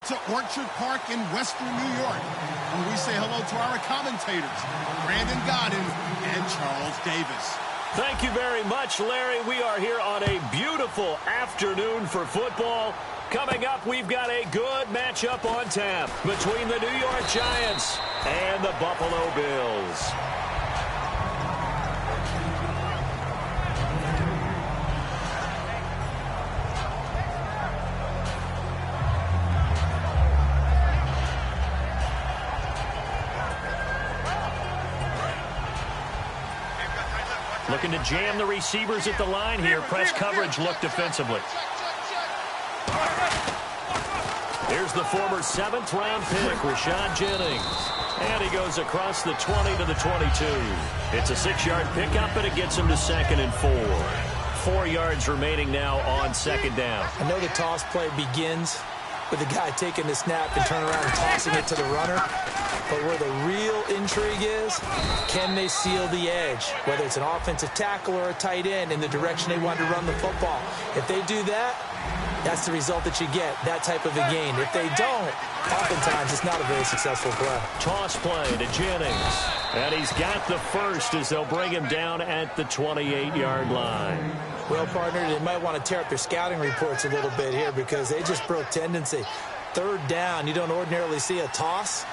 to Orchard Park in western New York, where we say hello to our commentators, Brandon Godden and Charles Davis. Thank you very much, Larry. We are here on a beautiful afternoon for football. Coming up, we've got a good matchup on tap between the New York Giants and the Buffalo Bills. Looking to jam the receivers at the line here. Press coverage look defensively. Here's the former 7th-round pick, Rashad Jennings. And he goes across the 20 to the 22. It's a 6-yard pickup, and it gets him to 2nd and 4. 4 yards remaining now on 2nd down. I know the toss play begins with the guy taking the snap and turning around and tossing it to the runner. But where the real intrigue is, can they seal the edge? Whether it's an offensive tackle or a tight end in the direction they want to run the football. If they do that, that's the result that you get, that type of a gain. If they don't, oftentimes it's not a very successful play. Toss play to Jennings. And he's got the first as they'll bring him down at the 28-yard line. Well, partner, they might want to tear up their scouting reports a little bit here because they just broke tendency. 3rd down, you don't ordinarily see a toss.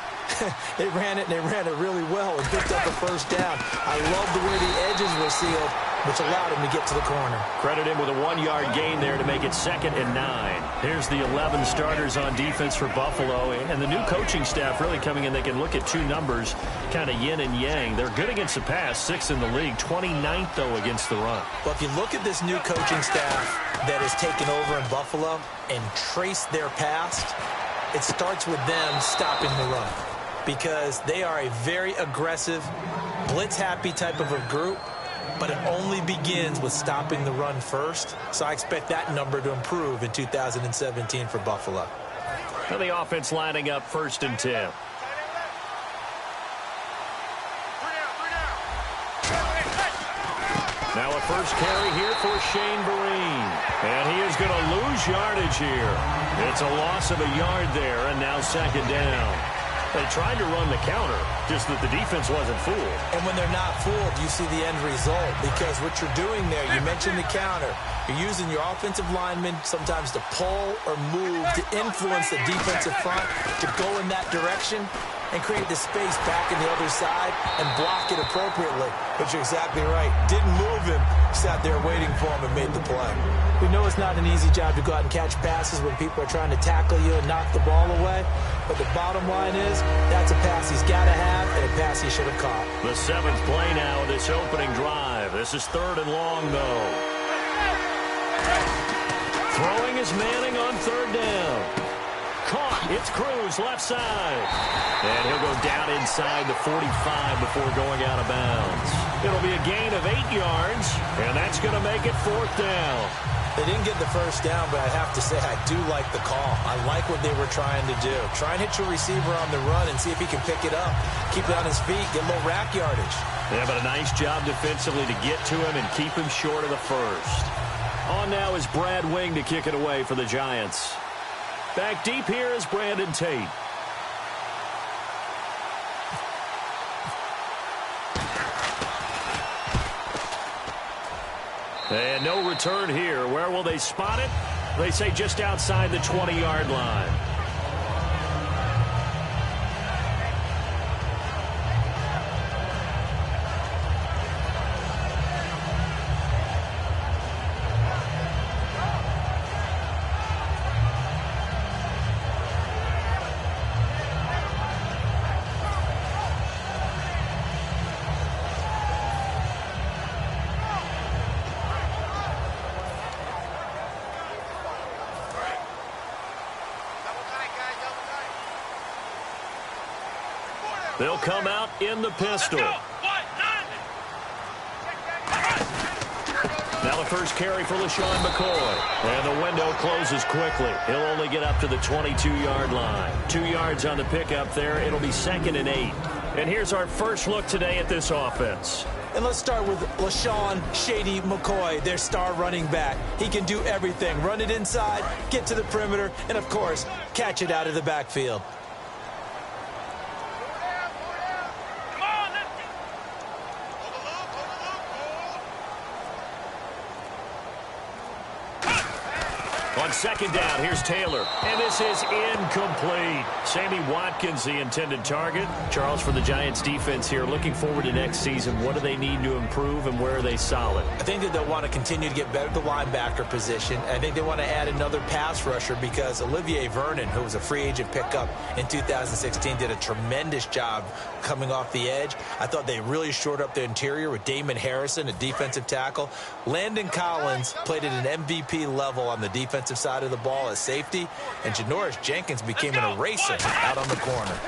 They ran it, and they ran it really well and picked up a 1st down. I love the way the edges were sealed, which allowed him to get to the corner. Credit him with a 1-yard gain there to make it 2nd and 9. Here's the 11 starters on defense for Buffalo, and the new coaching staff really coming in. They can look at 2 numbers, kind of yin and yang. They're good against the pass, 6th in the league, 29th, though, against the run. Well, if you look at this new coaching staff that has taken over in Buffalo and trace their past, it starts with them stopping the run. Because they are a very aggressive, blitz-happy type of a group, but it only begins with stopping the run first. So I expect that number to improve in 2017 for Buffalo. And the offense lining up 1st and 10. Now a first carry here for Shane Vereen. And he is going to lose yardage here. It's a loss of a yard there, and now 2nd down. They tried to run the counter, just that the defense wasn't fooled. And when they're not fooled, you see the end result. Because what you're doing there, you mentioned the counter. You're using your offensive linemen sometimes to pull or move to influence the defensive front to go in that direction and create the space back in the other side and block it appropriately. But you're exactly right. Didn't move him. Sat there waiting for him and made the play. We know it's not an easy job to go out and catch passes when people are trying to tackle you and knock the ball away. But the bottom line is, that's a pass he's got to have and a pass he should have caught. The 7th play now of this opening drive. This is 3rd and long, though. Throwing is Manning on 3rd down. Caught. It's Cruz, left side. And he'll go down inside the 45 before going out of bounds. It'll be a gain of 8 yards, and that's going to make it 4th down. They didn't get the first down, but I have to say I do like the call. I like what they were trying to do. Try and hit your receiver on the run and see if he can pick it up. Keep it on his feet, get a little rack yardage. Yeah, but a nice job defensively to get to him and keep him short of the first. On now is Brad Wing to kick it away for the Giants. Back deep here is Brandon Tate. And no return here. Where will they spot it? They say just outside the 20-yard line. They'll come out in the pistol. Now the first carry for LaShawn McCoy. And the window closes quickly. He'll only get up to the 22-yard line. 2 yards on the pickup there. It'll be 2nd and 8. And here's our first look today at this offense. And let's start with LaShawn Shady McCoy, their star running back. He can do everything. Run it inside, get to the perimeter, and, of course, catch it out of the backfield. On second down, here's Taylor, and this is incomplete. Sammy Watkins, the intended target. Charles, for the Giants defense here, looking forward to next season, what do they need to improve and where are they solid? I think that they'll want to continue to get better at the linebacker position. I think they want to add another pass rusher because Olivier Vernon, who was a free agent pickup in 2016, did a tremendous job coming off the edge. I thought they really shored up their interior with Damon Harrison, a defensive tackle. Landon Collins played at an MVP level on the defensive side of the ball as safety, and Janoris Jenkins became an eraser out on the corner.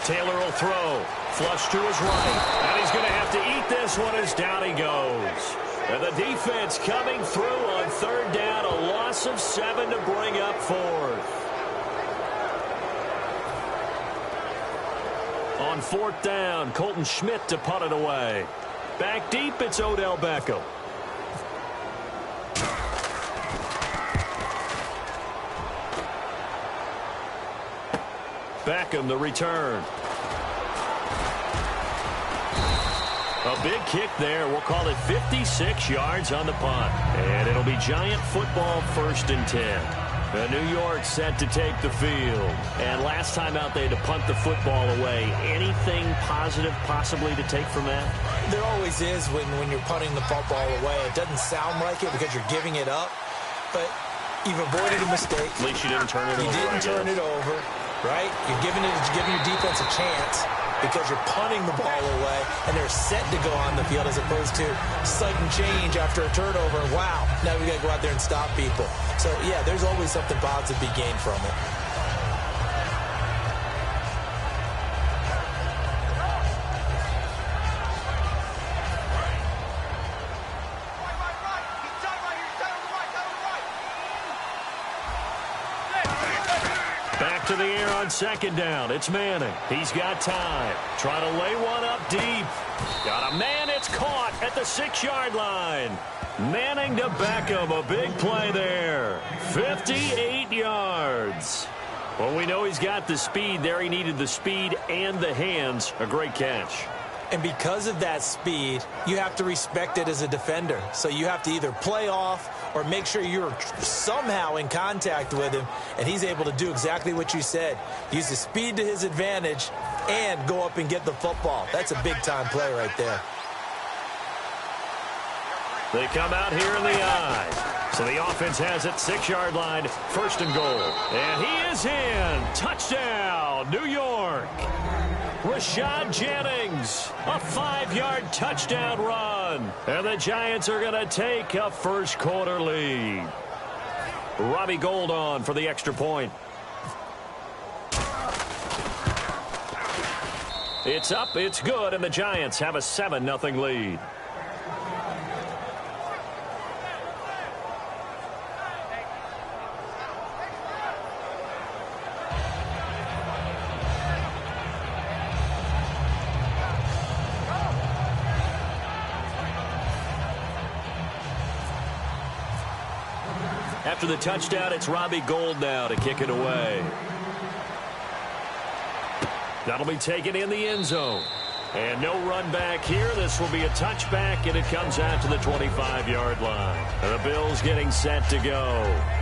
Taylor will throw. Flush to his right. And he's going to have to eat this one as down he goes. And the defense coming through on third down. A loss of 7 to bring up fourth. On fourth down, Colton Schmidt to punt it away. Back deep, it's Odell Beckham. Beckham, the return. A big kick there. We'll call it 56 yards on the punt. And it'll be Giant football, 1st and 10. New York set to take the field. And last time out, they had to punt the football away. Anything positive possibly to take from that? There always is when you're punting the football away. It doesn't sound like it because you're giving it up. But you've avoided a mistake. At least you didn't turn it over. You didn't turn it over. Right? You're giving your defense a chance because you're punting the ball away, and they're set to go on the field as opposed to sudden change after a turnover. Wow, now we got to go out there and stop people. So, yeah, there's always something positive to be gained from it. To the air on second down. It's Manning. He's got time. Trying to lay one up deep. Got a man. It's caught at the 6-yard line. Manning to Beckham. A big play there. 58 yards. Well, we know he's got the speed there. He needed the speed and the hands. A great catch. And because of that speed, you have to respect it as a defender. So you have to either play off or make sure you're somehow in contact with him, and he's able to do exactly what you said. Use the speed to his advantage and go up and get the football. That's a big-time play right there. They come out here in the eye. So the offense has it, 6-yard line, 1st and goal. And he is in. Touchdown, New York. Rashad Jennings, a 5-yard touchdown run. And the Giants are going to take a first-quarter lead. Robbie Gould on for the extra point. It's up, it's good, and the Giants have a 7-0 lead. After the touchdown, it's Robbie Gould now to kick it away. That'll be taken in the end zone. And no run back here. This will be a touchback, and it comes out to the 25-yard line. And the Bills getting set to go.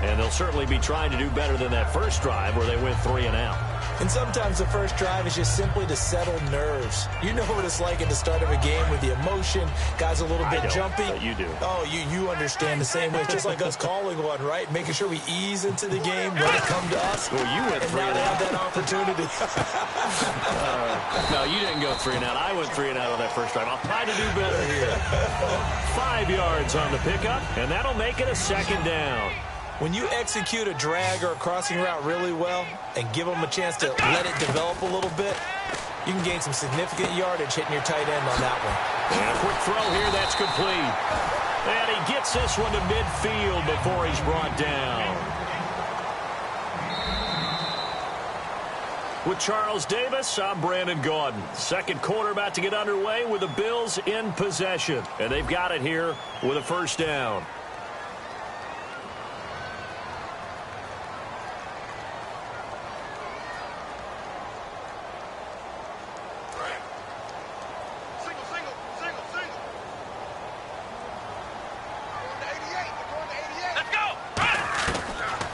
And they'll certainly be trying to do better than that first drive where they went 3 and out. And sometimes the first drive is just simply to settle nerves. You know what it's like at the start of a game with the emotion. Guys a little bit jumpy. But you do. Oh, you understand the same way. It's just like us calling one, right? Making sure we ease into the game, let it come to us. Well, you went 3 and out. Have that opportunity. No, you didn't go 3 and out. I went 3 and out on that first drive. I'll try to do better here. 5 yards on the pickup, and that'll make it a 2nd down. When you execute a drag or a crossing route really well and give them a chance to let it develop a little bit, you can gain some significant yardage hitting your tight end on that one. And a quick throw here, that's complete. And he gets this one to midfield before he's brought down. With Charles Davis, I'm Brandon Gaudin. Second quarter about to get underway with the Bills in possession. And they've got it here with a first down.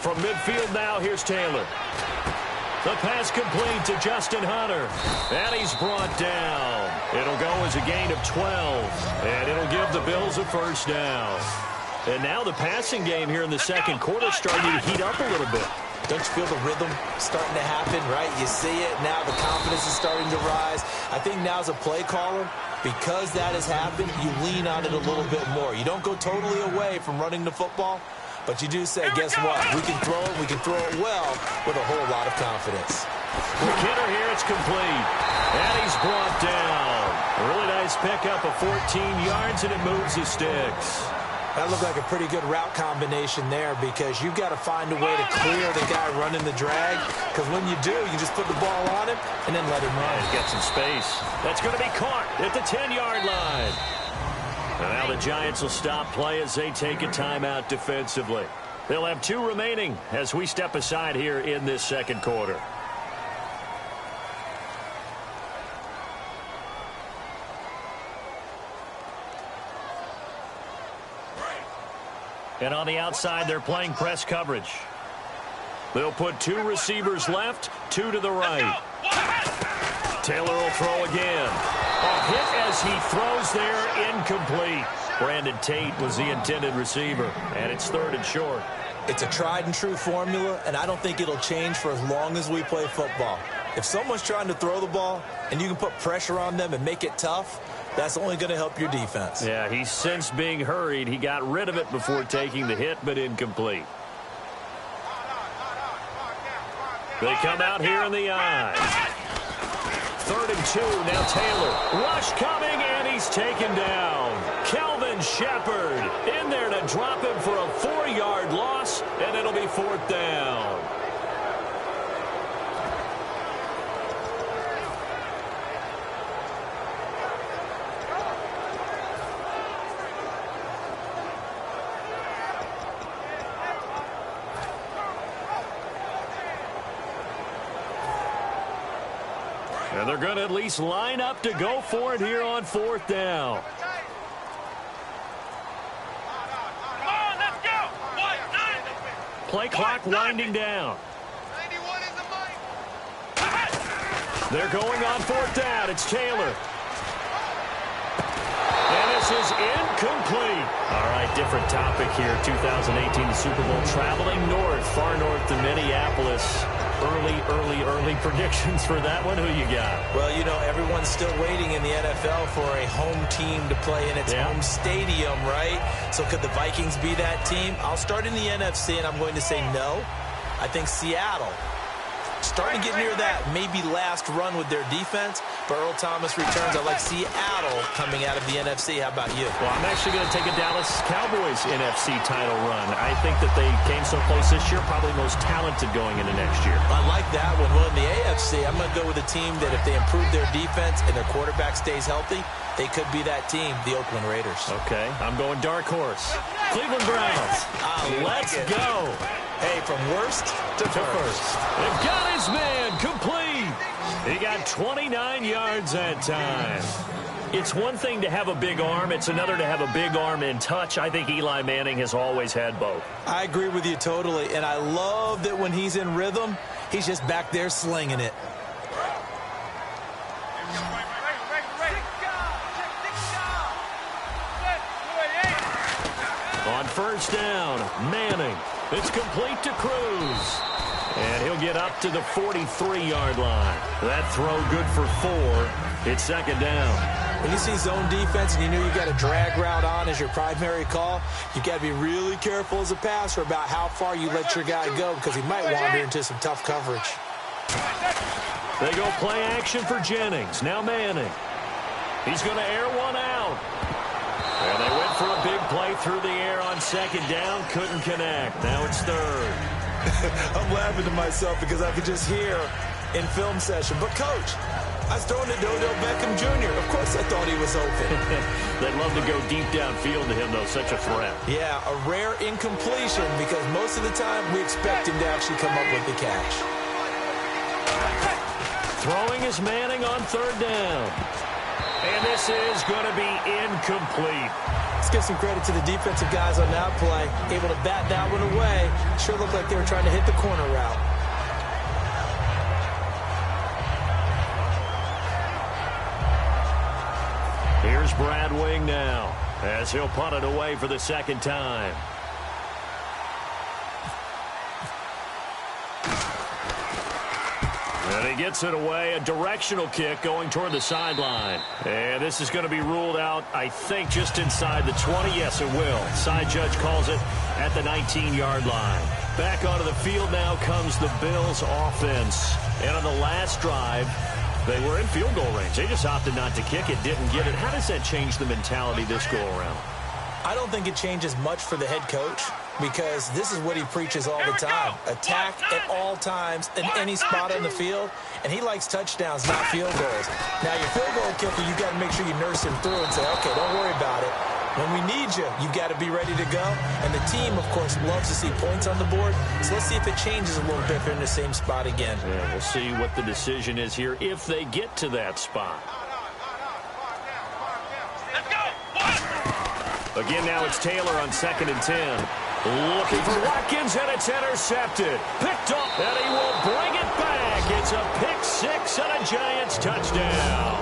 From midfield now, here's Taylor. The pass complete to Justin Hunter. And he's brought down. It'll go as a gain of 12. And it'll give the Bills a first down. And now the passing game here in the second quarter is starting to heat up a little bit. Don't you feel the rhythm starting to happen, right? You see it. Now the confidence is starting to rise. I think now as a play caller, because that has happened, you lean on it a little bit more. You don't go totally away from running the football. But you do say, guess what? We can throw it well with a whole lot of confidence. McKinnon here, it's complete. And he's brought down. A really nice pickup of 14 yards, and it moves the sticks. That looked like a pretty good route combination there because you've got to find a way to clear the guy running the drag. Because when you do, you just put the ball on him and then let him run. He's got some space. That's going to be caught at the 10-yard line. And now the Giants will stop play as they take a timeout defensively. They'll have 2 remaining as we step aside here in this second quarter. And on the outside, they're playing press coverage. They'll put 2 receivers left, 2 to the right. Taylor will throw again. A hit as he throws there, incomplete. Brandon Tate was the intended receiver, and it's 3rd and short. It's a tried-and-true formula, and I don't think it'll change for as long as we play football. If someone's trying to throw the ball and you can put pressure on them and make it tough, that's only going to help your defense. Yeah, he's since being hurried. He got rid of it before taking the hit, but incomplete. They come out here in the eye. 3rd and 2, now Taylor. Rush coming, and he's taken down. Kelvin Shepard in there to drop him for a 4-yard loss, and it'll be 4th down. And they're going to at least line up to go for it here on 4th down. Play clock winding down. They're going on 4th down. It's Taylor. And this is incomplete. All right, different topic here. 2018 the Super Bowl, traveling north, far north to Minneapolis. Early predictions for that one. Who you got? Well, you know, everyone's still waiting in the NFL for a home team to play in its home stadium, right? So could the Vikings be that team? I'll start in the NFC, and I'm going to say no. I think Seattle, starting to get near that maybe last run with their defense, but Earl Thomas returns. I like Seattle coming out of the NFC. How about you? Well, I'm actually going to take a Dallas Cowboys NFC title run. I think that they came so close this year, probably most talented going into next year. I like that one. Well, in the AFC, I'm going to go with a team that if they improve their defense and their quarterback stays healthy, they could be that team, the Oakland Raiders. Okay, I'm going dark horse. Cleveland Browns. Let's go. Hey, from worst to first. They've got his man complete. He got 29 yards that time. It's one thing to have a big arm. It's another to have a big arm in touch. I think Eli Manning has always had both. I agree with you totally, and I love that when he's in rhythm, he's just back there slinging it. On 1st down, Manning. It's complete to Cruz. And he'll get up to the 43-yard line. That throw good for 4. It's 2nd down. When you see zone defense and you know you got a drag route on as your primary call, you got to be really careful as a passer about how far you let your guy go because he might wander into some tough coverage. They go play action for Jennings. Now Manning. He's going to air one out. And they went for a big play through the air on 2nd down. Couldn't connect. Now it's 3rd. I'm laughing to myself because I could just hear in film session. But, Coach, I was throwing it to Odell Beckham Jr. Of course I thought he was open. They'd love to go deep downfield to him, though. Such a threat. Yeah, a rare incompletion because most of the time we expect him to actually come up with the catch. Throwing is Manning on third down. And this is going to be incomplete. Let's give some credit to the defensive guys on that play. Able to bat that one away. Sure looked like they were trying to hit the corner route. Here's Brad Wing now as he'll punt it away for the second time. And he gets it away, a directional kick going toward the sideline. And this is going to be ruled out, I think, just inside the 20. Yes, it will. Side judge calls it at the 19-yard line. Back onto the field now comes the Bills offense. And on the last drive, they were in field goal range. They just opted not to kick it, didn't get it. How does that change the mentality this go-around? I don't think it changes much for the head coach because this is what he preaches all the time. Attack at all times in any spot on the field, and he likes touchdowns, not field goals. Now, your field goal kicker, you've got to make sure you nurse him through and say, okay, don't worry about it. When we need you, you've got to be ready to go. And the team, of course, loves to see points on the board. So let's see if it changes a little bit if they're in the same spot again. Yeah, we'll see what the decision is here if they get to that spot. Again, now it's Taylor on 2nd and 10. Looking for Watkins, and it's intercepted. Picked up, and he will bring it back. It's a pick six and a Giants touchdown.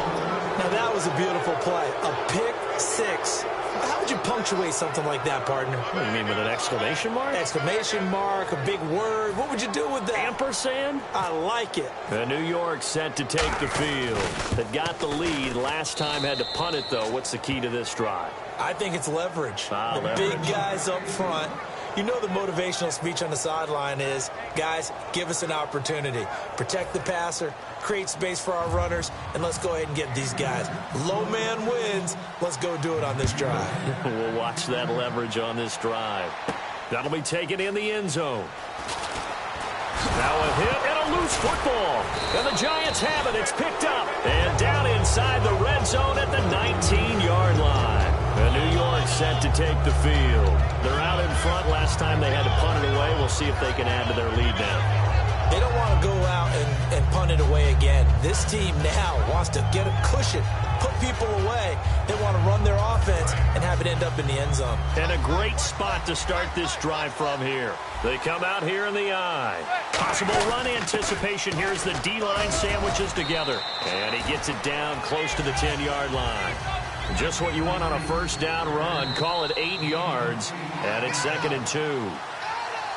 Now, that was a beautiful play. A pick six. How would you punctuate something like that, partner? What do you mean, with an exclamation mark? Exclamation mark, a big word. What would you do with that? Ampersand? I like it. New York set to take the field. They got the lead. Last time had to punt it, though. What's the key to this drive? I think it's leverage. The leverage. Big guys up front. You know the motivational speech on the sideline is, guys, give us an opportunity. Protect the passer, create space for our runners, and let's go ahead and get these guys. Low man wins. Let's go do it on this drive. We'll watch that leverage on this drive. That'll be taken in the end zone. Now a hit and a loose football. And the Giants have it. It's picked up. And down inside the red zone at the 19-yard line. And New York set to take the field. They're out in front. Last time they had to punt it away. We'll see if they can add to their lead now. They don't want to go out and punt it away again. This team now wants to get a cushion, put people away. They want to run their offense and have it end up in the end zone. And a great spot to start this drive from here. They come out here in the eye. Possible run anticipation. Here's the D-line sandwiches together. And he gets it down close to the 10-yard line. Just what you want on a first down run. Call it 8 yards. And it's 2nd and 2.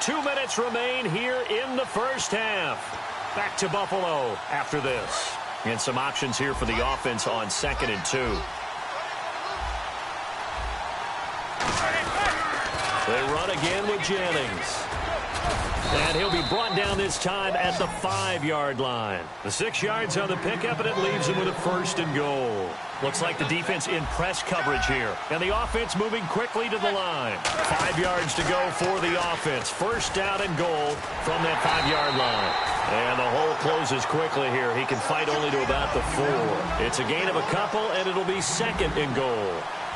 2 minutes remain here in the first half. Back to Buffalo after this. And some options here for the offense on 2nd and 2. They run again with Jennings. And he'll be brought down this time at the 5-yard line. The 6 yards on the pickup, and it leaves him with a 1st and goal. Looks like the defense in press coverage here. And the offense moving quickly to the line. 5 yards to go for the offense. 1st down and goal from that 5-yard line. And the hole closes quickly here. He can fight only to about the 4. It's a gain of a couple, and it'll be 2nd and goal.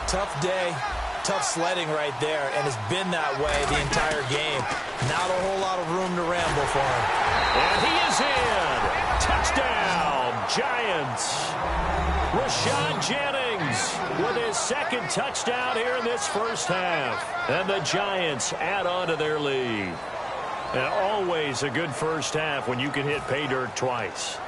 Tough day. Tough sledding right there, and it's been that way the entire game. Not a whole lot of room to ramble for him. And he is in. Touchdown, Giants. Rashad Jennings with his 2nd touchdown here in this first half. And the Giants add on to their lead. And always a good first half when you can hit pay dirt twice.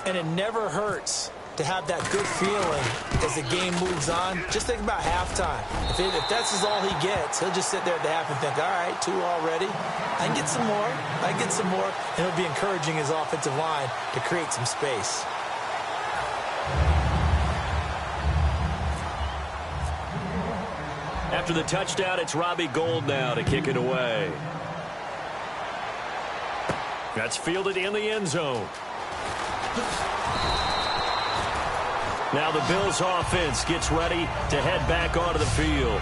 And it never hurts to have that good feeling as the game moves on. Just think about halftime. If that's all he gets, he'll just sit there at the half and think, all right, 2 already. I can get some more. I can get some more. And he'll be encouraging his offensive line to create some space. After the touchdown, it's Robbie Gould now to kick it away. That's fielded in the end zone. Now the Bills offense gets ready to head back onto the field.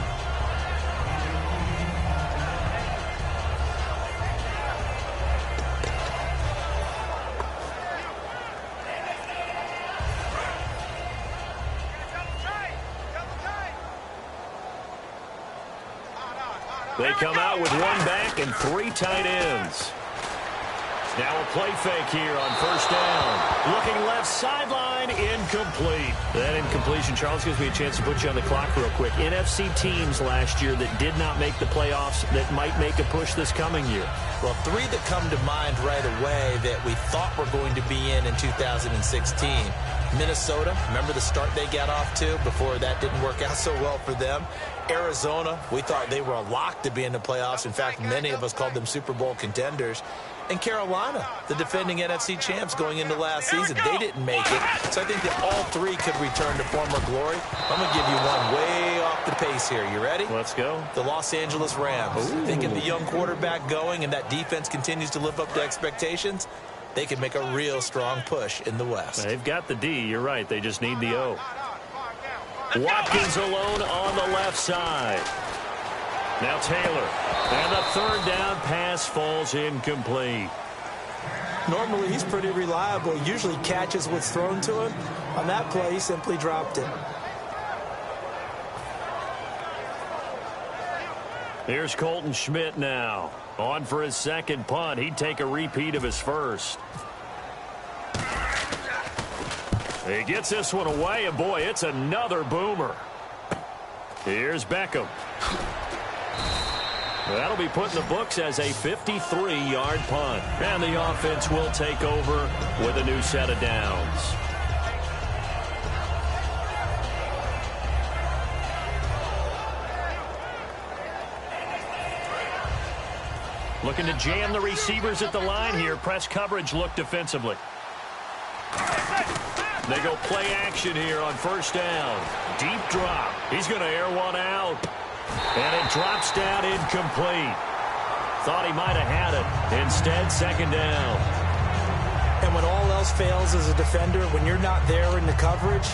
They come out with one back and 3 tight ends. Now a play fake here on first down. Looking left sideline, incomplete. That incompletion, Charles, gives me a chance to put you on the clock real quick. NFC teams last year that did not make the playoffs that might make a push this coming year. Well, 3 that come to mind right away that we thought were going to be in 2016. Minnesota, remember the start they got off to before that didn't work out so well for them. Arizona, we thought they were a lock to be in the playoffs. In fact, many of us called them Super Bowl contenders. And Carolina, the defending NFC champs going into last season, they didn't make it. So I think that all 3 could return to former glory. I'm going to give you one way off the pace here. You ready? Let's go. The Los Angeles Rams. Ooh. They get the young quarterback going and that defense continues to live up to expectations. They can make a real strong push in the West. They've got the D. You're right. They just need the O. Watkins alone on the left side. Now Taylor. And the third down pass falls incomplete. Normally, he's pretty reliable. He usually catches what's thrown to him. On that play, he simply dropped it. Here's Colton Schmidt now. On for his second punt. He'd take a repeat of his first. He gets this one away, and boy, it's another boomer. Here's Beckham. That'll be put in the books as a 53-yard punt. And the offense will take over with a new set of downs. Looking to jam the receivers at the line here. Press coverage look defensively. They go play action here on first down. Deep drop. He's going to air one out. And it drops down incomplete. Thought he might have had it. Instead, second down. And when all else fails as a defender, when you're not there in the coverage,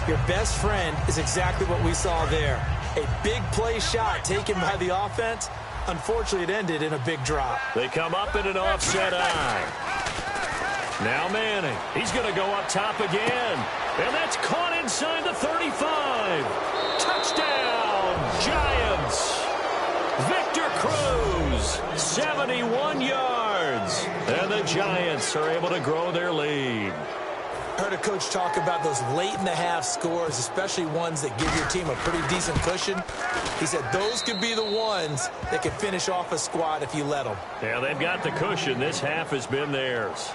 your best friend is exactly what we saw there. A big play shot taken by the offense. Unfortunately, it ended in a big drop. They come up in an offset eye. Now Manning. He's going to go up top again. And that's caught inside the 35. Touchdown, Giants. Victor Cruz, 71 yards. And the Giants are able to grow their lead. Heard a coach talk about those late-in-the-half scores, especially ones that give your team a pretty decent cushion. He said those could be the ones that could finish off a squad if you let them. Yeah, they've got the cushion. This half has been theirs.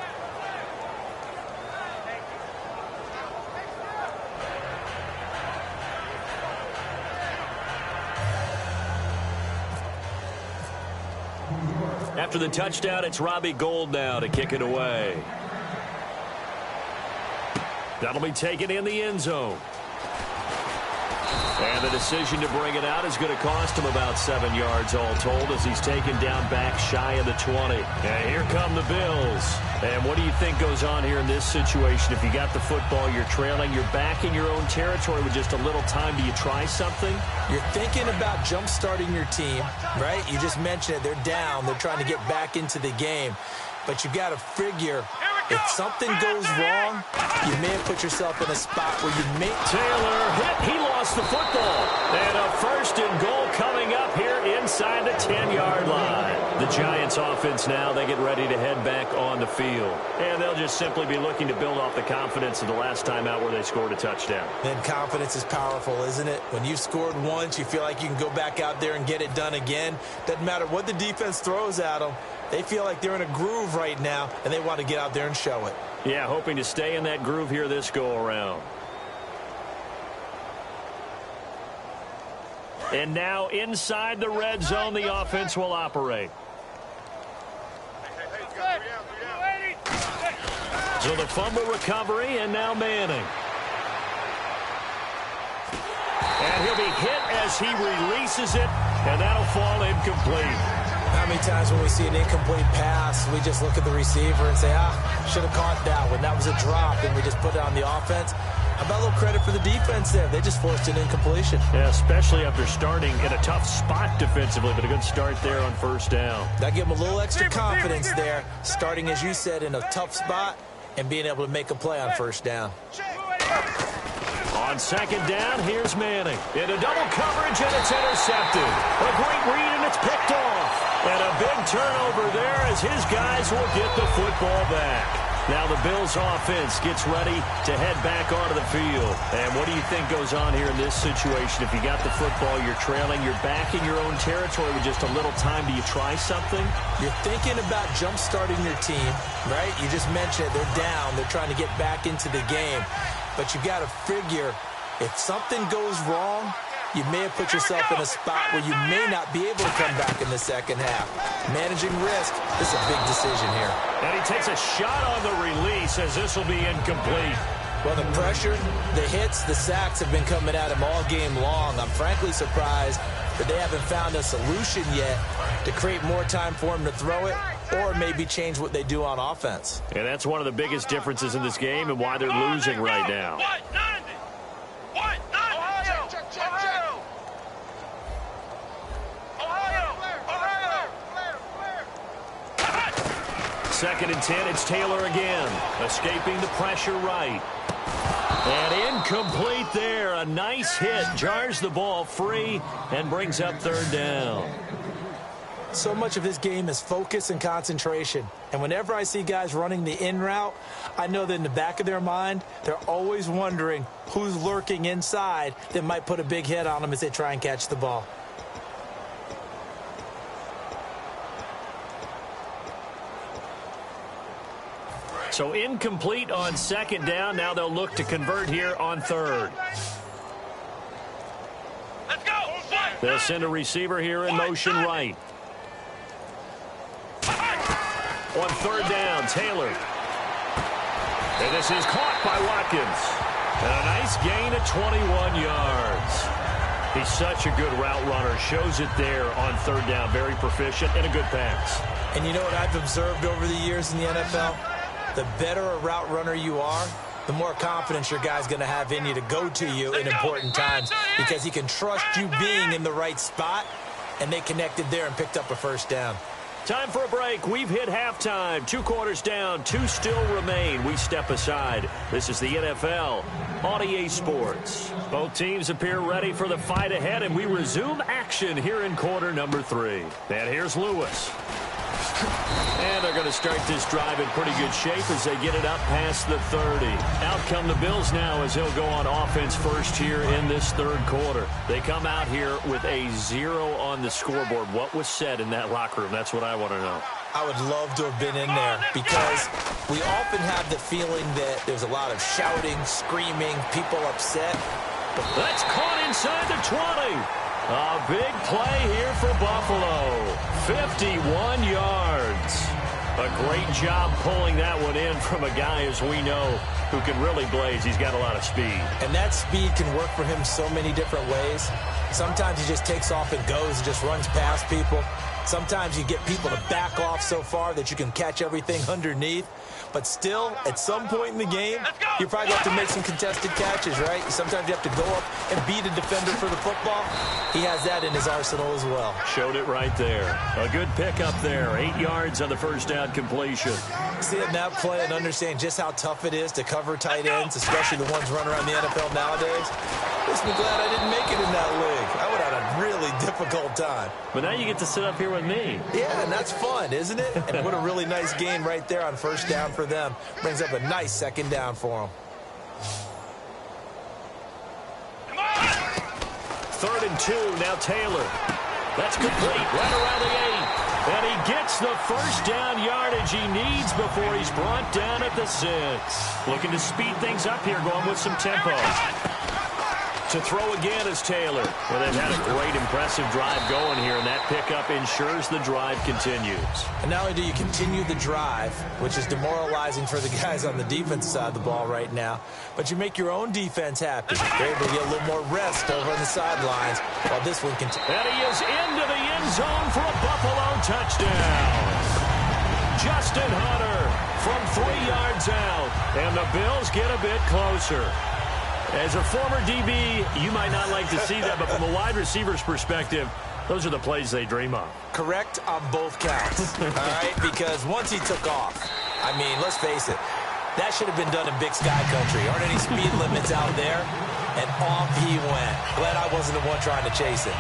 After the touchdown, it's Robbie Gould now to kick it away. That'll be taken in the end zone. And the decision to bring it out is going to cost him about 7 yards all told as he's taken down back shy of the 20. And here come the Bills. And what do you think goes on here in this situation? If you got the football, you're trailing, you're back in your own territory with just a little time. Do you try something? You're thinking about jump-starting your team, right? You just mentioned it. They're down. They're trying to get back into the game. But you got to figure if something goes wrong, you may have put yourself in a spot where you may... Taylor hit. He lost the football. And a first and goal coming up here inside the 10-yard line. The Giants offense now, they get ready to head back on the field. And they'll just simply be looking to build off the confidence of the last time out where they scored a touchdown. And confidence is powerful, isn't it? When you've scored once, you feel like you can go back out there and get it done again. Doesn't matter what the defense throws at them. They feel like they're in a groove right now, and they want to get out there and show it. Yeah, hoping to stay in that groove here this go-around. And now inside the red zone, the offense will operate. So the fumble recovery, and now Manning. And he'll be hit as he releases it, and that'll fall incomplete. How many times when we see an incomplete pass, we just look at the receiver and say, should have caught that one. That was a drop, and we just put it on the offense. How about a little credit for the defense there? They just forced an incompletion. Yeah, especially after starting in a tough spot defensively, but a good start there on first down. That gave them a little extra confidence there, starting, as you said, in a tough spot and being able to make a play on first down. On second down, here's Manning. Into double coverage, and it's intercepted. A great read, and it's picked off. And a big turnover there as his guys will get the football back. Now the Bills offense gets ready to head back onto the field. And what do you think goes on here in this situation? If you got the football, you're trailing, you're back in your own territory with just a little time. Do you try something? You're thinking about jump-starting your team, right? You just mentioned it. They're down. They're trying to get back into the game. But you got to figure if something goes wrong, you may have put yourself in a spot where you may not be able to come back in the second half. Managing risk, this is a big decision here. And he takes a shot on the release as this will be incomplete. Well, the pressure, the hits, the sacks have been coming at him all game long. I'm frankly surprised that they haven't found a solution yet to create more time for him to throw it or maybe change what they do on offense. And that's one of the biggest differences in this game and why they're losing right now. Second and 10, it's Taylor again. Escaping the pressure right. And incomplete there. A nice hit. Jars the ball free and brings up third down. So much of this game is focus and concentration. And whenever I see guys running the in route, I know that in the back of their mind, they're always wondering who's lurking inside that might put a big hit on them as they try and catch the ball. So incomplete on second down. Now they'll look to convert here on third. Let's go. They'll send a receiver here in motion right. On third down, Taylor. And this is caught by Watkins. And a nice gain of 21 yards. He's such a good route runner. Shows it there on third down. Very proficient and a good pass. And you know what I've observed over the years in the NFL? The better a route runner you are, the more confidence your guy's going to have in you to go to you in important times because he can trust you being in the right spot, and they connected there and picked up a first down. Time for a break. We've hit halftime. 2 quarters down. 2 still remain. We step aside. This is the NFL on EA Sports. Both teams appear ready for the fight ahead, and we resume action here in quarter number 3. And here's Lewis. And they're going to start this drive in pretty good shape as they get it up past the 30. Out come the Bills now as they'll go on offense first here in this third quarter. They come out here with a 0 on the scoreboard. What was said in that locker room? That's what I want to know. I would love to have been in there because we often have the feeling that there's a lot of shouting, screaming, people upset. That's caught inside the 20. A big play here for Buffalo. 51 yards. A great job pulling that one in from a guy, as we know, who can really blaze. He's got a lot of speed. And that speed can work for him so many different ways. Sometimes he just takes off and goes and just runs past people. Sometimes you get people to back off so far that you can catch everything underneath. But still, at some point in the game, you probably have to make some contested catches, right? Sometimes you have to go up and beat a defender for the football. He has that in his arsenal as well. Showed it right there. A good pickup there. 8 yards on the first down completion. Seeing that play and understand just how tough it is to cover tight ends, especially the ones running around the NFL nowadays, makes me glad I didn't make it in that league. I would have had a really difficult time. But now you get to sit up here with me. Yeah, and that's fun, isn't it? And what a really nice gain right there on first down for them. Brings up a nice second down for them. Third and 2, now Taylor. That's complete, right around the 8. And he gets the first down yardage he needs before he's brought down at the 6. Looking to speed things up here, going with some tempo. To throw again is Taylor. Well, they've had a great, impressive drive going here, and that pickup ensures the drive continues. And not only do you continue the drive, which is demoralizing for the guys on the defensive side of the ball right now, but you make your own defense happy. They're able to get a little more rest over on the sidelines while this one continues. And he is into the end zone for a Buffalo touchdown. Justin Hunter from 3 yards out, and the Bills get a bit closer. As a former DB, you might not like to see that, but from a wide receiver's perspective, those are the plays they dream of. Correct on both counts, all right? Because once he took off, I mean, let's face it, that should have been done in Big Sky Country. Aren't any speed limits out there? and off he went. Glad I wasn't the one trying to chase it.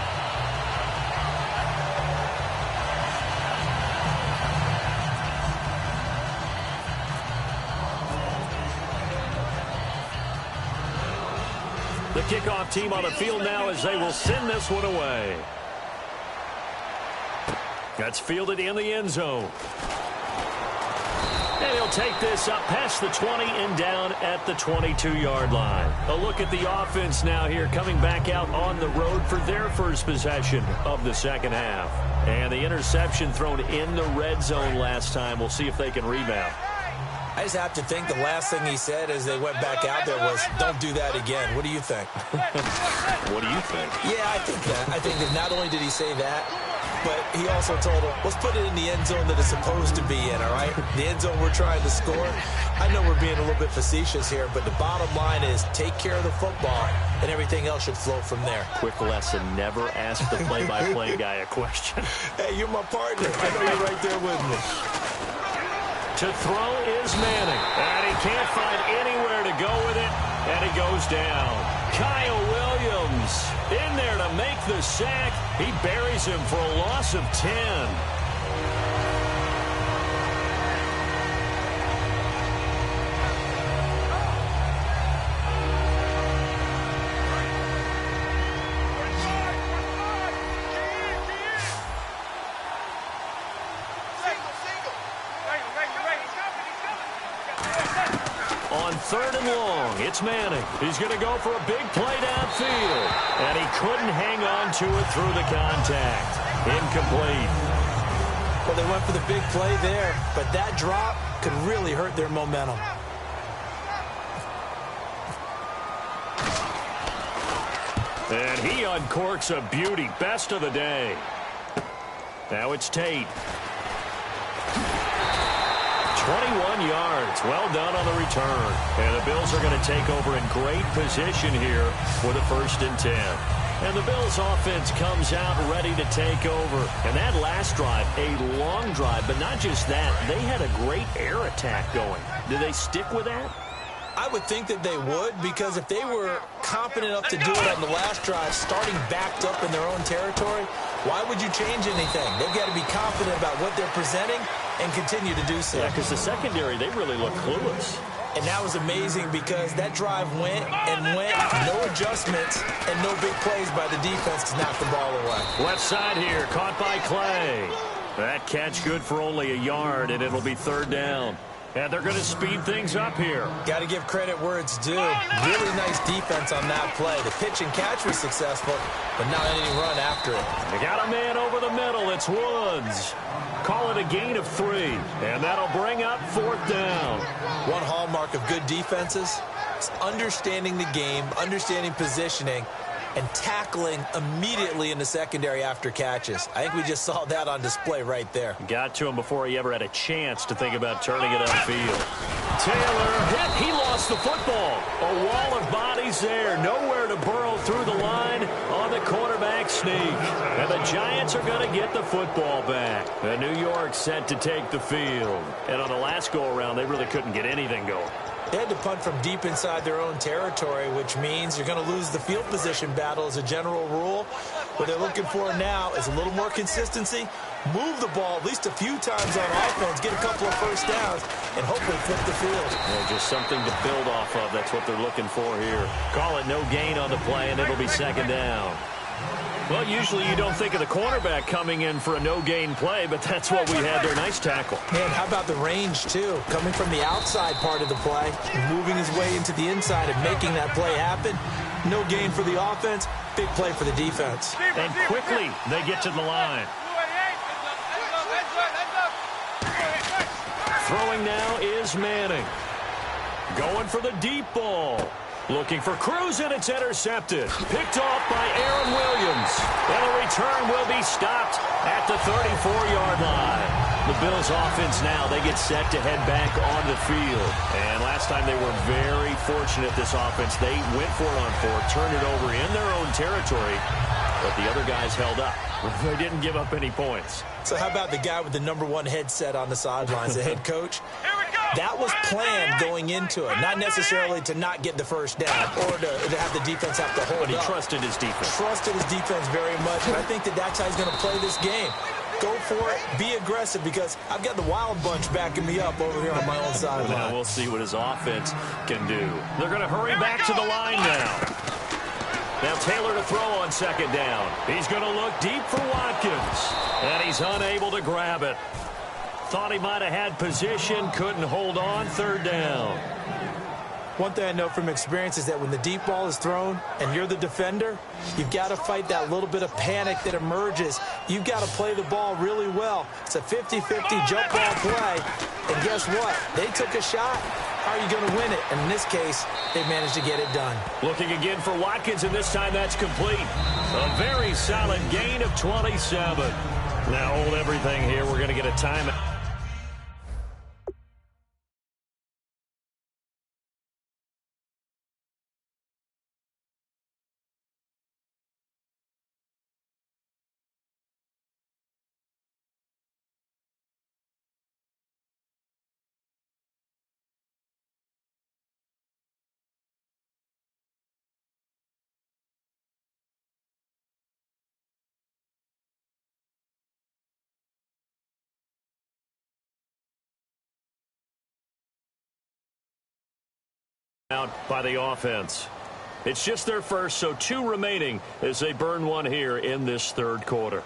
The kickoff team on the field now as they will send this one away. That's fielded in the end zone. And he'll take this up past the 20 and down at the 22-yard line. A look at the offense now here, coming back out on the road for their first possession of the second half. And the interception thrown in the red zone last time. We'll see if they can rebound. I just have to think the last thing he said as they went back out there was, don't do that again. What do you think? What do you think? Yeah, I think that. I think that not only did he say that, but he also told him, let's put it in the end zone that it's supposed to be in, all right? The end zone we're trying to score. I know we're being a little bit facetious here, but the bottom line is take care of the football, and everything else should flow from there. Quick lesson, never ask the play-by-play guy a question. Hey, you're my partner. I know you're right there with me. To throw is Manning, and he can't find anywhere to go with it, and he goes down. Kyle Williams in there to make the sack. He buries him for a loss of 10. On third and long, it's Manning. He's going to go for a big play downfield. And he couldn't hang on to it through the contact. Incomplete. Well, they went for the big play there, but that drop could really hurt their momentum. And he uncorks a beauty. Best of the day. Now it's Tate. 21 yards. Well done on the return. And the Bills are going to take over in great position here for the 1st and 10. And the Bills offense comes out ready to take over. And that last drive, a long drive, but not just that. They had a great air attack going. Do they stick with that? I would think that they would, because if they were confident enough to do it on the last drive, starting backed up in their own territory, why would you change anything? They've got to be confident about what they're presenting and continue to do so. Yeah, because the secondary, they really look clueless. And that was amazing because that drive went and went, no adjustments, and no big plays by the defense to knock the ball away. Left side here, caught by Clay. That catch good for only a yard, and it'll be 3rd down. And they're going to speed things up here. Got to give credit where it's due. Really nice defense on that play. The pitch and catch was successful, but not any run after it. They got a man over the middle. It's Woods. Call it a gain of 3, and that'll bring up 4th down. One hallmark of good defenses is understanding the game, understanding positioning, and tackling immediately in the secondary after catches. I think we just saw that on display right there. Got to him before he ever had a chance to think about turning it upfield. Taylor hit. He lost the football. A wall of bodies there. Nowhere to burrow through the line on the quarterback sneak. And the Giants are going to get the football back. And New York set to take the field. And on the last go-around, they really couldn't get anything going. They had to punt from deep inside their own territory, which means you're going to lose the field position battle as a general rule. What they're looking for now is a little more consistency, move the ball at least a few times on offense, get a couple of first downs, and hopefully flip the field. Yeah, just something to build off of. That's what they're looking for here. Call it no gain on the play, and it'll be 2nd down. Well, usually you don't think of the cornerback coming in for a no-gain play, but that's what we had there. Nice tackle. Man, how about the range, too? Coming from the outside part of the play, moving his way into the inside and making that play happen. No gain for the offense, big play for the defense. And quickly, they get to the line. Throwing now is Manning. Going for the deep ball. Looking for Cruz, and it's intercepted. Picked off by Aaron Williams. And the return will be stopped at the 34-yard line. The Bills offense now, they get set to head back on the field. And last time they were very fortunate, this offense. They went for it on 4, turned it over in their own territory, but the other guys held up. They didn't give up any points. So how about the guy with the #1 headset on the sidelines, the head coach? Here we go! That was planned going into it, not necessarily to not get the first down or to have the defense have to hold up. But he trusted his defense. Trusted his defense very much, and I think that's how he's going to play this game. Go for it, be aggressive, because I've got the wild bunch backing me up over here on my own sideline. Now we'll see what his offense can do. They're going to hurry back to the line now. Now Taylor to throw on second down. He's going to look deep for Watkins, and he's unable to grab it. Thought he might have had position, couldn't hold on, third down. One thing I know from experience is that when the deep ball is thrown and you're the defender, you've got to fight that little bit of panic that emerges. You've got to play the ball really well. It's a 50-50 jump ball play. And guess what? They took a shot. How are you going to win it? And in this case, they managed to get it done. Looking again for Watkins, and this time that's complete. A very solid gain of 27. Now hold everything here. We're going to get a timeout. Out by the offense. It's just their first, so 2 remaining as they burn one here in this third quarter.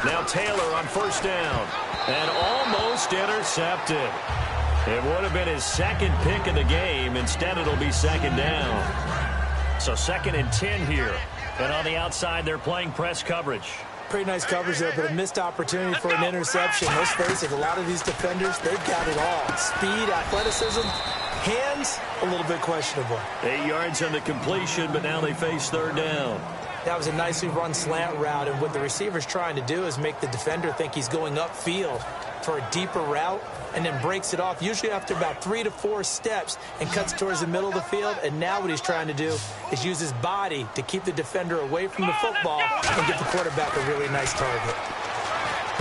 Now Taylor on first down, and almost intercepted. It would have been his second pick of the game. Instead, it'll be second down. So 2nd and 10 here. And on the outside, they're playing press coverage. Pretty nice coverage there, but a missed opportunity for an interception. Let's face it, a lot of these defenders, they've got it all. Speed, athleticism, hands, a little bit questionable. 8 yards on the completion, but now they face third down. That was a nicely run slant route, and what the receiver's trying to do is make the defender think he's going upfield for a deeper route, and then breaks it off, usually after about 3 to 4 steps, and cuts towards the middle of the field. And now what he's trying to do is use his body to keep the defender away from the football and get the quarterback a really nice target.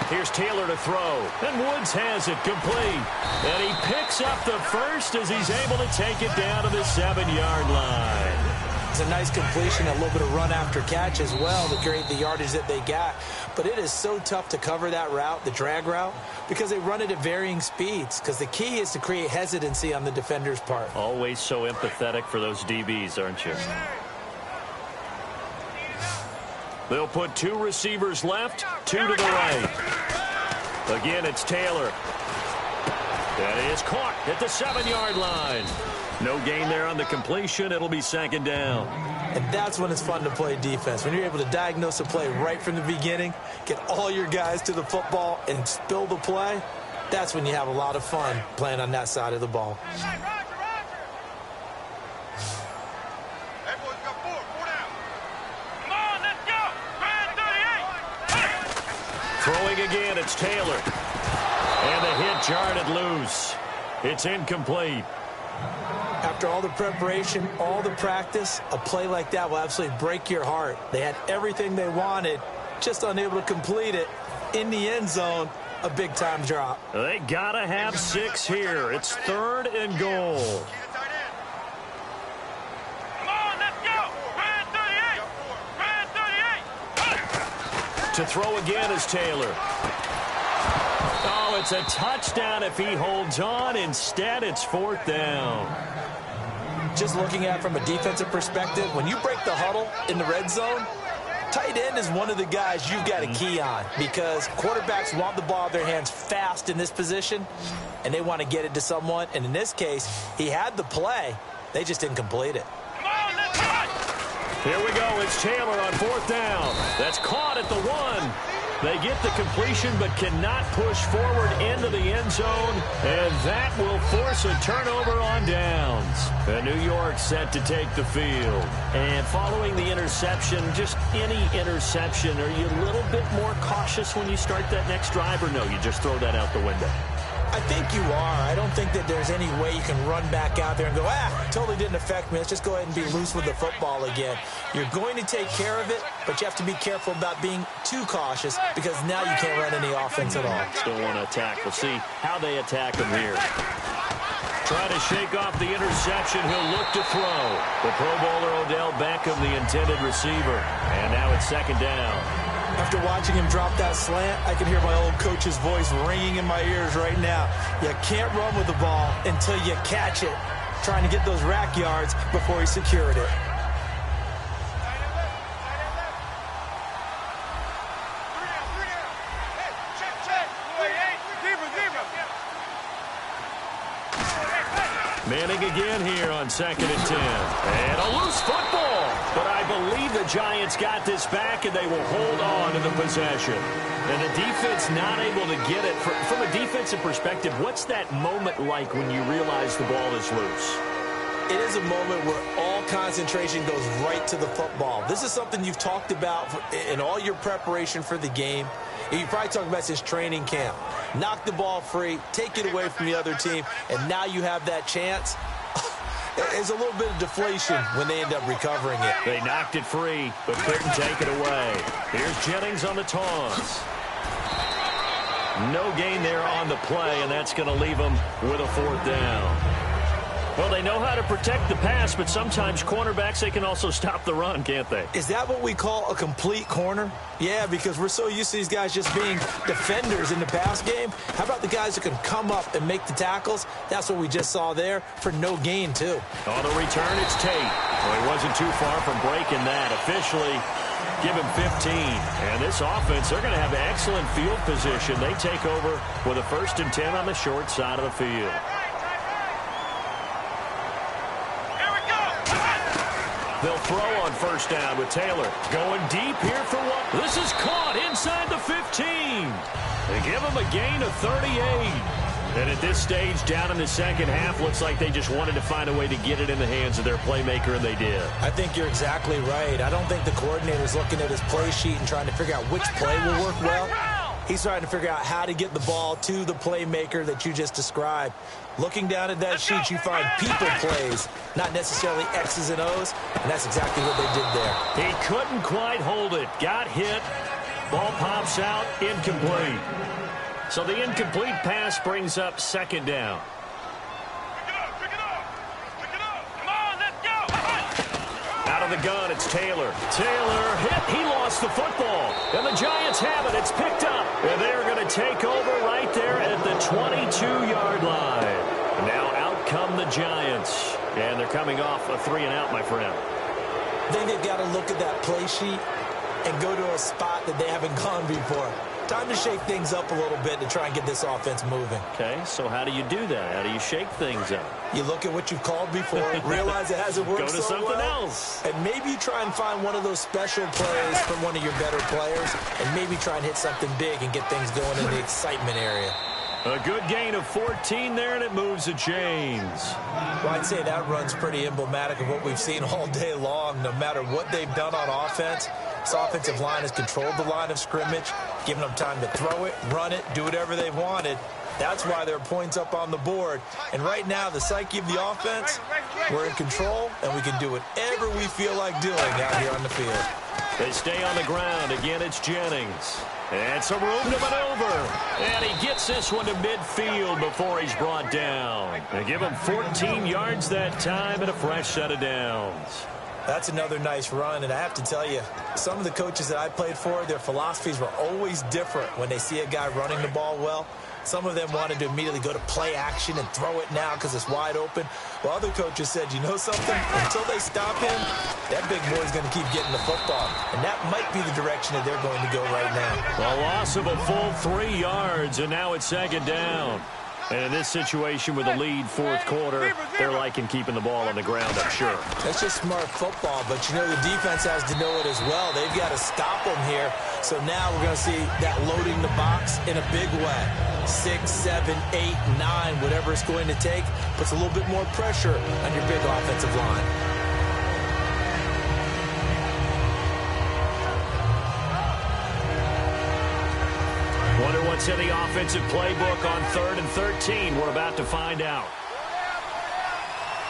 Here's Taylor to throw, and Woods has it complete. And he picks up the first as he's able to take it down to the 7-yard line. It's a nice completion, a little bit of run after catch as well to create the yardage that they got. But it is so tough to cover that route, the drag route, because they run it at varying speeds. Because the key is to create hesitancy on the defender's part. Always so empathetic for those DBs, aren't you? They'll put 2 receivers left, 2 to the right. Again, it's Taylor. That is caught at the 7-yard line. No gain there on the completion. It'll be second down. And that's when it's fun to play defense. When you're able to diagnose a play right from the beginning, get all your guys to the football, and spill the play, that's when you have a lot of fun playing on that side of the ball. Throwing again, it's Taylor. And the hit jarred loose. It's incomplete. After all the preparation, all the practice, a play like that will absolutely break your heart. They had everything they wanted, just unable to complete it. In the end zone, a big-time drop. They got to have 6 here. It's 3rd and goal. To throw again is Taylor. Oh, it's a touchdown if he holds on. Instead, it's 4th down. Just looking at it from a defensive perspective, when you break the huddle in the red zone, tight end is one of the guys you've got to key on, because quarterbacks want the ball in their hands fast in this position, and they want to get it to someone. And in this case, he had the play. They just didn't complete it. Here we go. It's Taylor on 4th down. That's caught at the 1. They get the completion but cannot push forward into the end zone, and that will force a turnover on downs. And New York set to take the field. And following the interception, just any interception, are you a little bit more cautious when you start that next drive, or no, you just throw that out the window? I think you are. I don't think that there's any way you can run back out there and go, totally didn't affect me. Let's just go ahead and be loose with the football again. You're going to take care of it, but you have to be careful about being too cautious because now you can't run any offense at all. Still want to attack. We'll see how they attack him here. Trying to shake off the interception. He'll look to throw. The Pro Bowler Odell Beckham, the intended receiver. And now it's second down. After watching him drop that slant, I can hear my old coach's voice ringing in my ears right now. You can't run with the ball until you catch it. Trying to get those rack yards before he secured it. Manning again here on 2nd and 10. And a loose football. But I believe the Giants got this back, and they will hold on to the possession. And the defense not able to get it. From a defensive perspective, what's that moment like when you realize the ball is loose? It is a moment where all concentration goes right to the football. This is something you've talked about in all your preparation for the game. You probably talked about this training camp. Knock the ball free, take it away from the other team, and now you have that chance. There's a little bit of deflation when they end up recovering it. They knocked it free, but couldn't take it away. Here's Jennings on the toss. No gain there on the play, and that's going to leave them with a 4th down. Well, they know how to protect the pass, but sometimes cornerbacks, they can also stop the run, can't they? Is that what we call a complete corner? Yeah, because we're so used to these guys just being defenders in the pass game. How about the guys that can come up and make the tackles? That's what we just saw there for no gain, too. On the return, it's Tate. Well, he wasn't too far from breaking that. Officially, give him 15. And this offense, they're going to have excellent field position. They take over with a 1st and 10 on the short side of the field. They'll throw on 1st down with Taylor. Going deep here for one. This is caught inside the 15. They give him a gain of 38. And at this stage, down in the second half, looks like they just wanted to find a way to get it in the hands of their playmaker, and they did. I think you're exactly right. I don't think the coordinator's looking at his play sheet and trying to figure out which play will work well. He's trying to figure out how to get the ball to the playmaker that you just described. Looking down at that sheet, you find people plays, not necessarily X's and O's, and that's exactly what they did there. He couldn't quite hold it. Got hit. Ball pops out. Incomplete. So the incomplete pass brings up 2nd down. Out of the gun, it's Taylor. Taylor hit. He lost the football. And the Giants have it. It's picked up. And they're going to take over right there at the 22-yard line. Now out come the Giants. And they're coming off a 3-and-out, my friend. I think they've got to look at that play sheet and go to a spot that they haven't gone before. Time to shake things up a little bit to try and get this offense moving. Okay, so how do you do that? How do you shake things up? You look at what you've called before, realize it hasn't worked Go to so something well, else. and maybe try and find one of those special plays from one of your better players, and maybe try and hit something big and get things going in the excitement area. A good gain of 14 there, and it moves the chains. Well, I'd say that run's pretty emblematic of what we've seen all day long. No matter what they've done on offense, this offensive line has controlled the line of scrimmage, given them time to throw it, run it, do whatever they wanted. That's why there are points up on the board. And right now, the psyche of the offense, we're in control, and we can do whatever we feel like doing out here on the field. They stay on the ground. Again, it's Jennings. And some room to maneuver. And he gets this one to midfield before he's brought down. They give him 14 yards that time and a fresh set of downs. That's another nice run, and I have to tell you, some of the coaches that I played for, their philosophies were always different when they see a guy running the ball well. Some of them wanted to immediately go to play action and throw it now because it's wide open. While other coaches said, you know something? Until they stop him, that big boy's going to keep getting the football. And that might be the direction that they're going to go right now. A loss of a full 3 yards, and now it's 2nd down. And in this situation with a lead fourth quarter, they're liking keeping the ball on the ground, I'm sure. That's just smart football, but you know the defense has to know it as well. They've got to stop them here. So now we're going to see that loading the box in a big way. 6, 7, 8, 9, whatever it's going to take, puts a little bit more pressure on your big offensive line. Wonder what's in the offensive playbook on 3rd and 13. We're about to find out.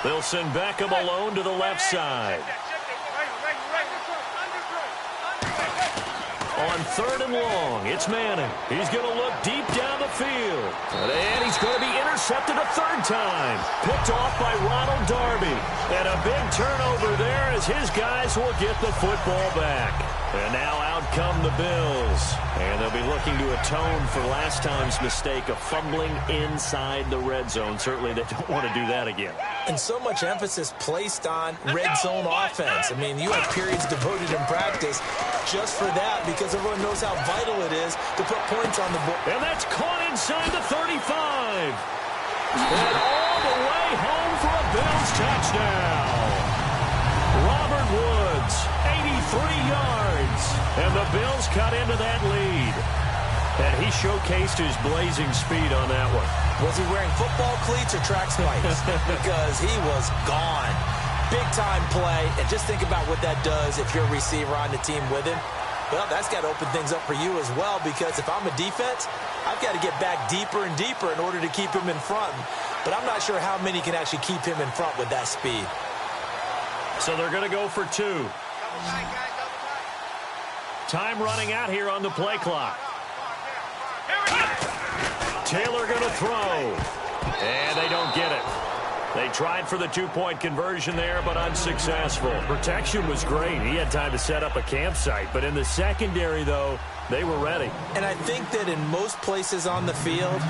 They'll send Beckham alone to the left side. On 3rd and long, it's Manning. He's going to look deep down the field. And he's going to be intercepted a 3rd time. Picked off by Ronald Darby. And a big turnover there as his guys will get the football back. And now out come the Bills. And they'll be looking to atone for last time's mistake of fumbling inside the red zone. Certainly they don't want to do that again. And so much emphasis placed on red zone offense. I mean, you have periods devoted in practice just for that because everyone knows how vital it is to put points on the board. And that's caught inside the 35. And all the way home for a Bills touchdown. Robert Woods, 83 yards. And the Bills cut into that lead. And he showcased his blazing speed on that one. Was he wearing football cleats or track spikes? Because he was gone. Big-time play. And just think about what that does if you're a receiver on the team with him. Well, that's got to open things up for you as well, because if I'm a defense, I've got to get back deeper and deeper in order to keep him in front. But I'm not sure how many can actually keep him in front with that speed. So they're going to go for 2. Time running out here on the play clock. Taylor going to throw. And they don't get it. They tried for the 2-point conversion there, but unsuccessful. Protection was great. He had time to set up a campsite. But in the secondary, though, they were ready. And I think that in most places on the field,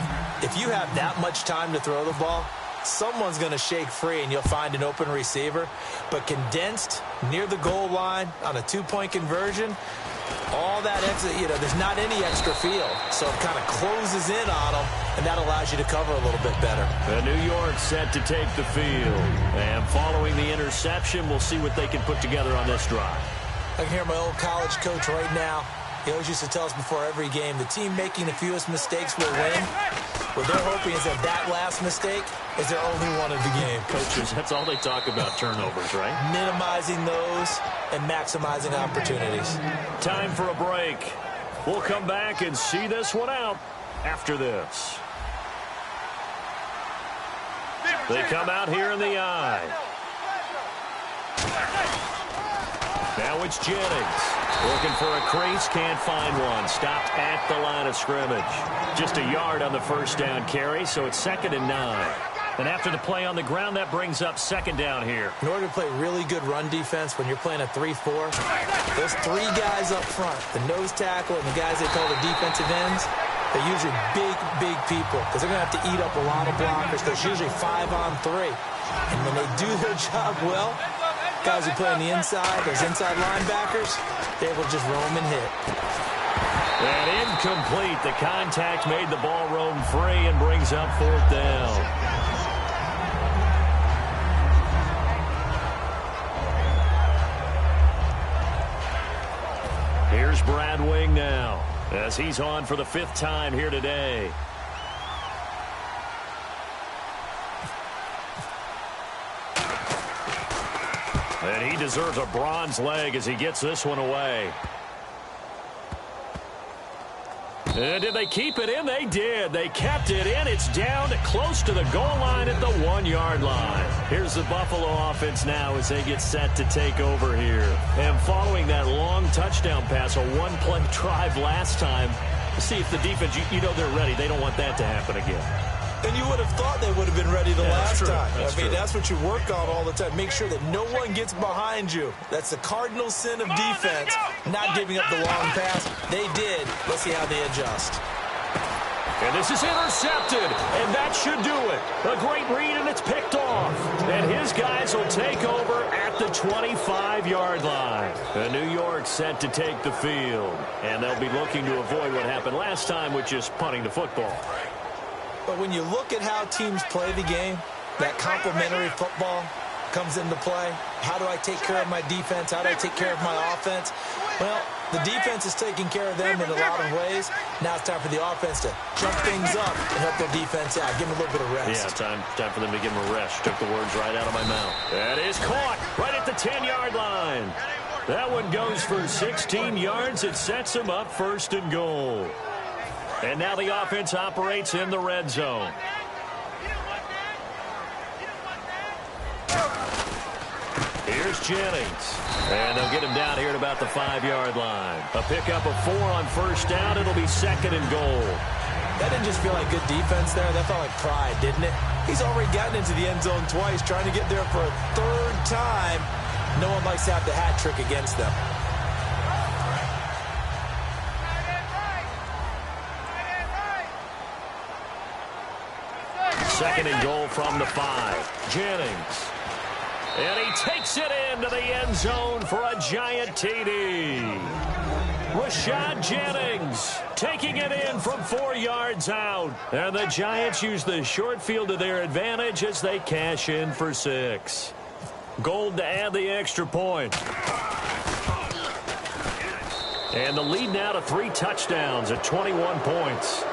if you have that much time to throw the ball, someone's going to shake free and you'll find an open receiver. But condensed near the goal line on a 2-point conversion, all that extra, there's not any extra field. So it kind of closes in on them, and that allows you to cover a little bit better. And New York set to take the field. And following the interception, we'll see what they can put together on this drive. I can hear my old college coach right now. He always used to tell us before every game, the team making the fewest mistakes will win. What they're hoping is that last mistake is their only one of the game. Coaches, that's all they talk about, turnovers, right? Minimizing those and maximizing opportunities. Time for a break. We'll come back and see this one out after this. They come out here in the eye. Now it's Jennings. Looking for a crease, can't find one. Stopped at the line of scrimmage. Just a yard on the first down carry, so it's 2nd and 9. And after the play on the ground, that brings up 2nd down here. In order to play really good run defense when you're playing a 3-4, those 3 guys up front, the nose tackle and the guys they call the defensive ends, they're usually big people because they're going to have to eat up a lot of blockers. There's usually 5 on 3. And when they do their job well, guys who play on the inside, those inside linebackers, they will just roam and hit. And incomplete. The contact made the ball roam free and brings up 4th down. Here's Brad Wing now as he's on for the 5th time here today. And he deserves a bronze leg as he gets this one away. And did they keep it in? They did. They kept it in. It's down to close to the goal line at the 1-yard line. Here's the Buffalo offense now as they get set to take over here. And following that long touchdown pass, a 1-play drive last time, see if the defense, they're ready. They don't want that to happen again. And you would have thought they would have been ready the last time. I mean, that's what you work on all the time. Make sure that no one gets behind you. That's the cardinal sin of defense, not giving up the long pass. They did. Let's see how they adjust. And this is intercepted, and that should do it. A great read, and it's picked off. And his guys will take over at the 25-yard line. And New York set to take the field. And they'll be looking to avoid what happened last time with just punting the football. But when you look at how teams play the game, that complementary football comes into play. How do I take care of my defense? How do I take care of my offense? Well, the defense is taking care of them in a lot of ways. Now it's time for the offense to jump things up and help their defense out. Give them a little bit of rest. Yeah, time for them to give them a rest. Took the words right out of my mouth. That is caught right at the 10-yard line. That one goes for 16 yards. It sets them up 1st and goal. And now the offense operates in the red zone. Here's Jennings. And they'll get him down here at about the 5-yard line. A pickup of 4 on 1st down. It'll be 2nd and goal. That didn't just feel like good defense there. That felt like pride, didn't it? He's already gotten into the end zone twice, trying to get there for a 3rd time. No one likes to have the hat trick against them. Second and goal from the 5. Jennings. And he takes it into the end zone for a giant TD. Rashad Jennings taking it in from 4 yards out. And the Giants use the short field to their advantage as they cash in for 6. Gold to add the extra point. And the lead now to 3 touchdowns at 21 points.